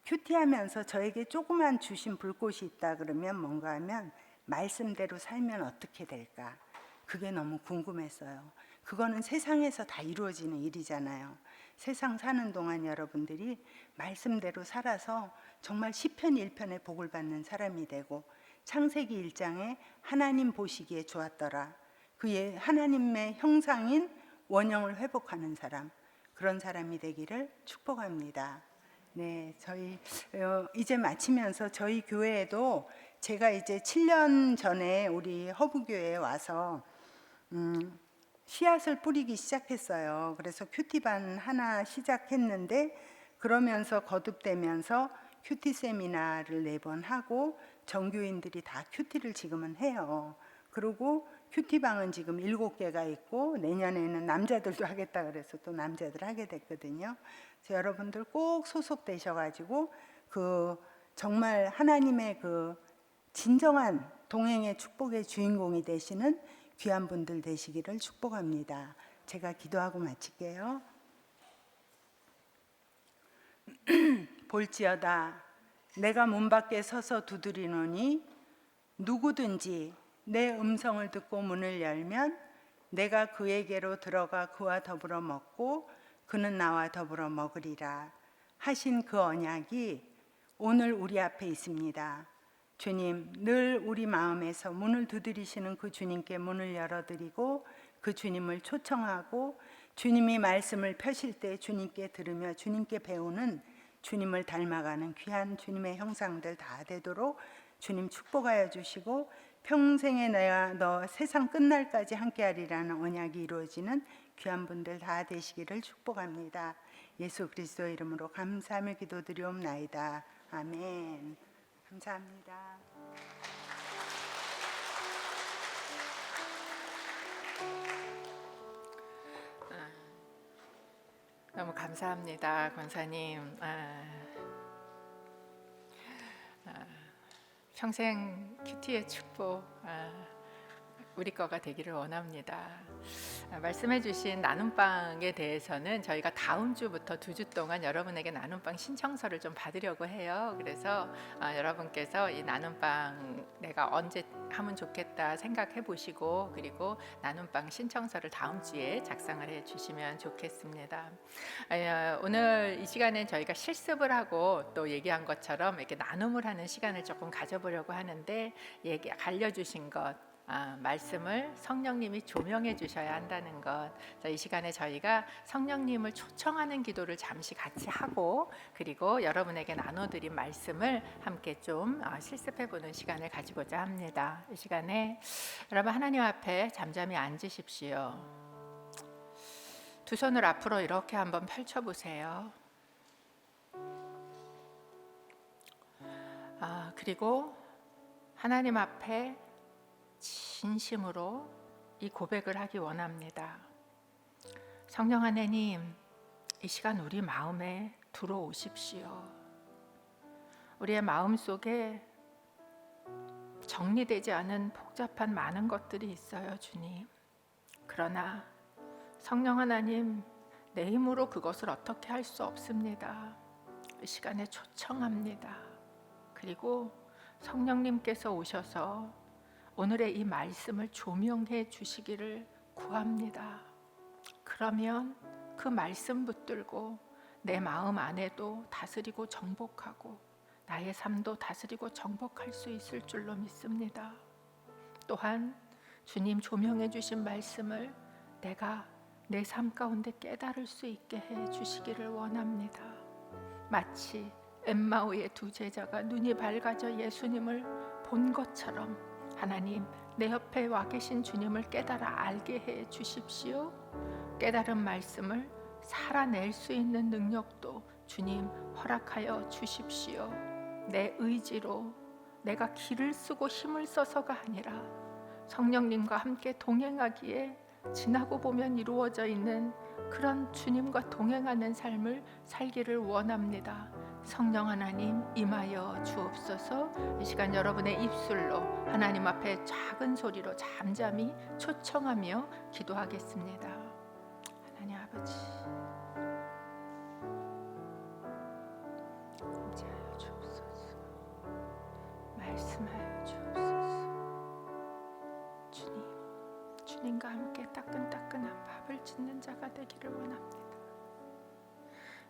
큐티하면서 저에게 조그만 주신 불꽃이 있다 그러면 뭔가 하면 말씀대로 살면 어떻게 될까? 그게 너무 궁금했어요. 그거는 세상에서 다 이루어지는 일이잖아요. 세상 사는 동안 여러분들이 말씀대로 살아서 정말 시편 1편의 복을 받는 사람이 되고, 창세기 1장에 하나님 보시기에 좋았더라. 그의 하나님의 형상인 원형을 회복하는 사람, 그런 사람이 되기를 축복합니다. 네, 저희 이제 마치면서 저희 교회에도 제가 이제 7년 전에 우리 허브교회에 와서 씨앗을 뿌리기 시작했어요. 그래서 큐티반 하나 시작했는데, 그러면서 거듭되면서 큐티 세미나를 4번 하고, 정교인들이 다 큐티를 지금은 해요. 그리고 큐티방은 지금 7개가 있고 내년에는 남자들도 하겠다 그래서 또 남자들 하게 됐거든요. 그래서 여러분들 꼭 소속되셔가지고 그 정말 하나님의 그 진정한 동행의 축복의 주인공이 되시는 귀한 분들 되시기를 축복합니다. 제가 기도하고 마칠게요. 볼지어다 내가 문 밖에 서서 두드리노니 누구든지 내 음성을 듣고 문을 열면 내가 그에게로 들어가 그와 더불어 먹고 그는 나와 더불어 먹으리라 하신 그 언약이 오늘 우리 앞에 있습니다. 주님, 늘 우리 마음에서 문을 두드리시는 그 주님께 문을 열어드리고 그 주님을 초청하고 주님이 말씀을 펴실 때 주님께 들으며 주님께 배우는 주님을 닮아가는 귀한 주님의 형상들 다 되도록 주님 축복하여 주시고 평생에 내가 너 세상 끝날까지 함께하리라는 언약이 이루어지는 귀한 분들 다 되시기를 축복합니다. 예수 그리스도 이름으로 감사하며 기도드리옵나이다. 아멘. 감사합니다. 너무 감사합니다, 권사님. 평생 큐티의 축복 우리 거가 되기를 원합니다. 말씀해 주신 나눔방에 대해서는 저희가 다음 주부터 2주 동안 여러분에게 나눔방 신청서를 좀 받으려고 해요. 그래서 여러분께서 이 나눔방 내가 언제 하면 좋겠다 생각해 보시고 그리고 나눔방 신청서를 다음 주에 작성을 해 주시면 좋겠습니다. 오늘 이 시간에 저희가 실습을 하고 또 얘기한 것처럼 이렇게 나눔을 하는 시간을 조금 가져보려고 하는데 알려주신 것 말씀을 성령님이 조명해 주셔야 한다는 것. 이 시간에 저희가 성령님을 초청하는 기도를 잠시 같이 하고 그리고 여러분에게 나눠드린 말씀을 함께 좀 실습해 보는 시간을 가지고자 합니다. 이 시간에 여러분 하나님 앞에 잠잠히 앉으십시오. 두 손을 앞으로 이렇게 한번 펼쳐 보세요. 그리고 하나님 앞에 진심으로 이 고백을 하기 원합니다. 성령 하나님, 이 시간 우리 마음에 들어오십시오. 우리의 마음 속에 정리되지 않은 복잡한 많은 것들이 있어요, 주님. 그러나 성령 하나님, 내 힘으로 그것을 어떻게 할 수 없습니다. 이 시간에 초청합니다. 그리고 성령님께서 오셔서 오늘의 이 말씀을 조명해 주시기를 구합니다. 그러면 그 말씀 붙들고 내 마음 안에도 다스리고 정복하고 나의 삶도 다스리고 정복할 수 있을 줄로 믿습니다. 또한 주님 조명해 주신 말씀을 내가 내 삶 가운데 깨달을 수 있게 해 주시기를 원합니다. 마치 엠마오의 두 제자가 눈이 밝아져 예수님을 본 것처럼 하나님, 내 옆에 와 계신 주님을 깨달아 알게 해 주십시오. 깨달은 말씀을 살아낼 수 있는 능력도 주님 허락하여 주십시오. 내 의지로 내가 길을 쓰고 힘을 써서가 아니라 성령님과 함께 동행하기에 지나고 보면 이루어져 있는 그런 주님과 동행하는 삶을 살기를 원합니다. 성령 하나님 임하여 주옵소서. 이 시간 여러분의 입술로 하나님 앞에 작은 소리로 잠잠히 초청하며 기도하겠습니다. 하나님 아버지, 임재하여 주옵소서. 말씀하여 주옵소서. 주님과 함께 따끈따끈한 밥을 짓는 자가 되기를 원합니다.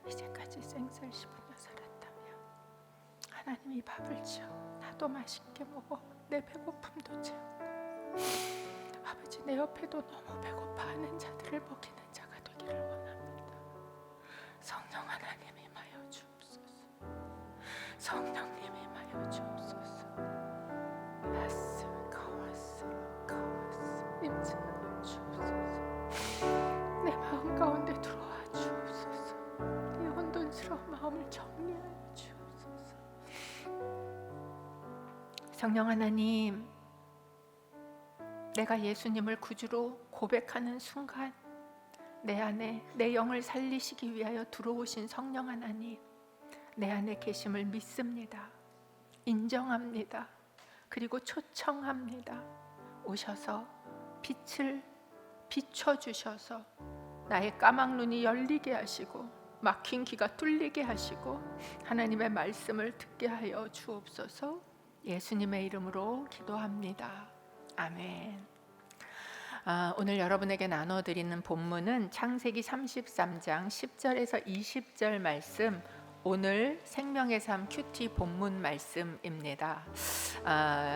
이제까지 생살시분여 살았다면 하나님이 밥을 지어 나도 맛있게 먹어 내 배고픔도 채우고 아버지 내 옆에도 너무 배고파하는 자들을 먹이는 자가 되기를 원합니다. 성령 하나님 임하여 주옵소서. 성령님 임하여 주옵소서. 아스 카와스 임재하여 주옵소서. 내 마음 가운데 들어와 주옵소서. 이 혼돈스러운 마음을 정리하여 주옵소서. 성령 하나님, 내가 예수님을 구주로 고백하는 순간 내 안에 내 영을 살리시기 위하여 들어오신 성령 하나님, 내 안에 계심을 믿습니다. 인정합니다. 그리고 초청합니다. 오셔서 빛을 비춰주셔서 나의 까막눈이 열리게 하시고 막힌 귀가 뚫리게 하시고 하나님의 말씀을 듣게 하여 주옵소서. 예수님의 이름으로 기도합니다. 아멘. 오늘 여러분에게 나눠드리는 본문은 창세기 33장 10절에서 20절 말씀, 오늘 생명의 삶 큐티 본문 말씀입니다.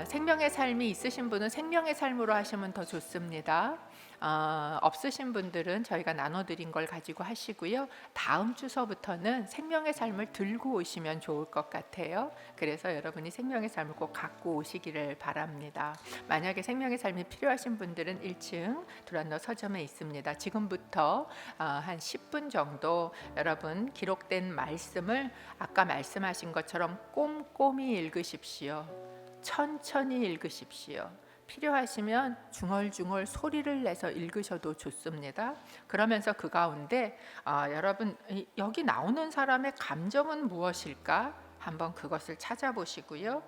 생명의 삶이 있으신 분은 생명의 삶으로 하시면 더 좋습니다. 없으신 분들은 저희가 나눠드린 걸 가지고 하시고요. 다음 주서부터는 생명의 삶을 들고 오시면 좋을 것 같아요. 그래서 여러분이 생명의 삶을 꼭 갖고 오시기를 바랍니다. 만약에 생명의 삶이 필요하신 분들은 1층 두란노 서점에 있습니다. 지금부터 한 10분 정도 여러분 기록된 말씀을 아까 말씀하신 것처럼 꼼꼼히 읽으십시오. 천천히 읽으십시오. 필요하시면 중얼중얼 소리를 내서 읽으셔도 좋습니다. 그러면서 그 가운데 여러분 여기 나오는 사람의 감정은 무엇일까? 한번 그것을 찾아보시고요.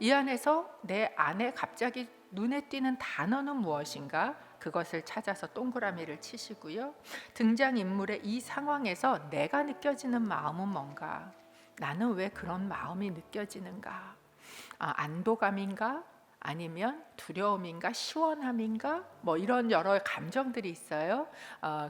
이 안에서 내 안에 갑자기 눈에 띄는 단어는 무엇인가? 그것을 찾아서 동그라미를 치시고요. 등장인물의 이 상황에서 내가 느껴지는 마음은 뭔가? 나는 왜 그런 마음이 느껴지는가? 안도감인가? 아니면 두려움인가? 시원함인가? 뭐 이런 여러 감정들이 있어요.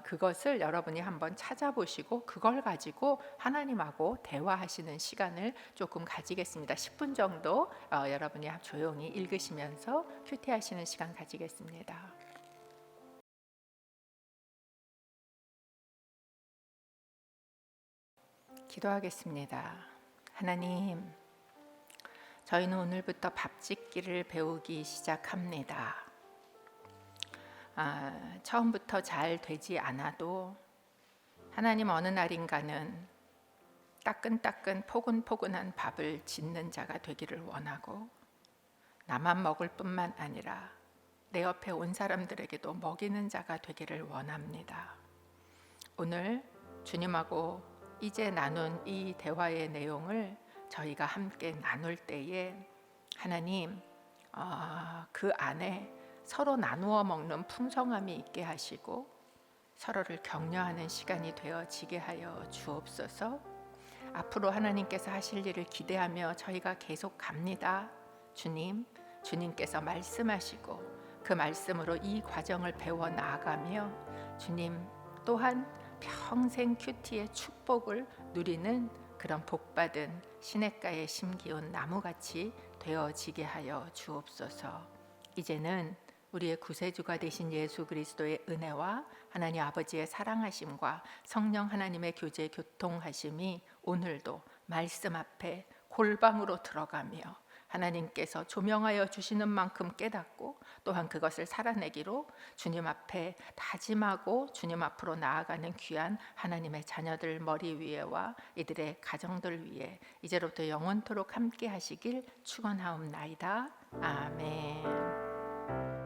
그것을 여러분이 한번 찾아보시고 그걸 가지고 하나님하고 대화하시는 시간을 조금 가지겠습니다. 10분 정도 여러분이 조용히 읽으시면서 큐티하시는 시간 가지겠습니다. 기도하겠습니다. 하나님, 저희는 오늘부터 밥 짓기를 배우기 시작합니다. 처음부터 잘 되지 않아도 하나님 어느 날인가는 따끈따끈 포근포근한 밥을 짓는 자가 되기를 원하고 나만 먹을 뿐만 아니라 내 옆에 온 사람들에게도 먹이는 자가 되기를 원합니다. 오늘 주님하고 이제 나눈 이 대화의 내용을 저희가 함께 나눌 때에 하나님 그 안에 서로 나누어 먹는 풍성함이 있게 하시고 서로를 격려하는 시간이 되어지게 하여 주옵소서. 앞으로 하나님께서 하실 일을 기대하며 저희가 계속 갑니다. 주님께서 말씀하시고 그 말씀으로 이 과정을 배워 나아가며 주님 또한 평생 큐티의 축복을 누리는 그런 복받은 시냇가에 심기운 나무같이 되어지게 하여 주옵소서. 이제는 우리의 구세주가 되신 예수 그리스도의 은혜와 하나님 아버지의 사랑하심과 성령 하나님의 교제 교통하심이 오늘도 말씀 앞에 골방으로 들어가며 하나님께서 조명하여 주시는 만큼 깨닫고 또한 그것을 살아내기로 주님 앞에 다짐하고 주님 앞으로 나아가는 귀한 하나님의 자녀들 머리 위에와 이들의 가정들 위에 이제로부터 영원토록 함께 하시길 축원하옵나이다. 아멘.